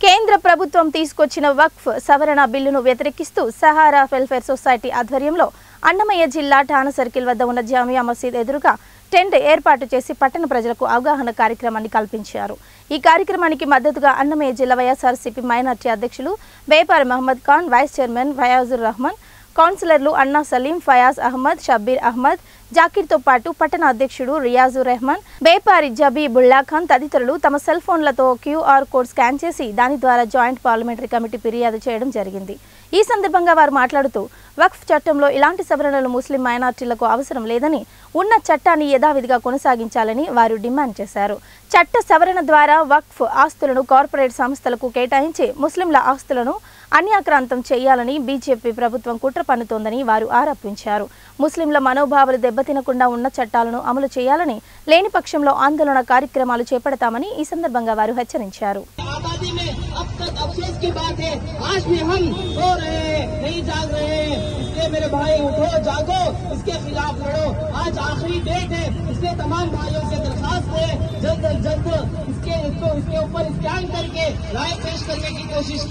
కేంద్ర ప్రభుత్వం తీసుకొచ్చిన వక్ఫ్ సవరణ బిల్లును వ్యతిరేకిస్తూ సహారా వెల్ఫేర్ సొసైటీ ఆధ్వర్యంలో అన్నమయ్య జిల్లా ఠాణా సర్కిల్ వద్ద ఉన్న జామియా మసీద్ ఎదురుగా టెంట్ ఏర్పాటు చేసి పట్టణ ప్రజలకు అవగాహన కార్యక్రమాన్ని కల్పించారు। ఈ కార్యక్రమానికి మద్దతుగా అన్నమయ్య జిల్లా వైఎస్ఆర్సీపీ మైనార్టీ అధ్యక్షులు బేపారి మహమ్మద్ ఖాన్, వైస్ చైర్మన్ ఫయాజుర్ రహమాన్, కౌన్సిలర్లు అన్నా సలీం, ఫయాజ్ అహ్మద్, షబ్బీర్ అహ్మద్, జాకీర్తో పాటు పట్టణ అధ్యక్షుడు రియాజుర్ రెహమాన్, బేపారి జబీబుల్లా ఖాన్ తదితరులు తమ సెల్ ఫోన్లతో QR కోడ్ స్కాన్ చేసి దాని ద్వారా జాయింట్ పార్లమెంటరీ కమిటీ ఫిర్యాదు చేయడం జరిగింది। ఈ సందర్భంగా వారు మాట్లాడుతూ వక్ఫ్ చట్టంలో ఇలాంటి సవరణలు ముస్లిం మైనార్టీలకు అవసరం లేదని, ఉన్న చట్టాన్ని యథావిధిగా కొనసాగించాలని వారు డిమాండ్ చేశారు। చట్ట సవరణ ద్వారా వక్ఫ్ ఆస్తులను కార్పొరేట్ సంస్థలకు కేటాయించి ముస్లింల ఆస్తులను అన్యాక్రాంతం చేయాలని బీజేపీ ప్రభుత్వం కుట్ర పన్నుతోందని వారు ఆరోపించారు। ముస్లింల మనోభావాలు దెబ్బతినకుండా ఉన్న చట్టాలను అమలు చేయాలని, లేని పక్షంలో ఆందోళన కార్యక్రమాలు చేపడతామని ఈ సందర్భంగా వారు హెచ్చరించారు। मेरे भाई उठो जागो, इसके खिलाफ लड़ो। आज आखिरी डेट है, इसलिए तमाम भाइयों से दरखास्त है जल्द इसके ऊपर स्कैन करके राय पेश करने की कोशिश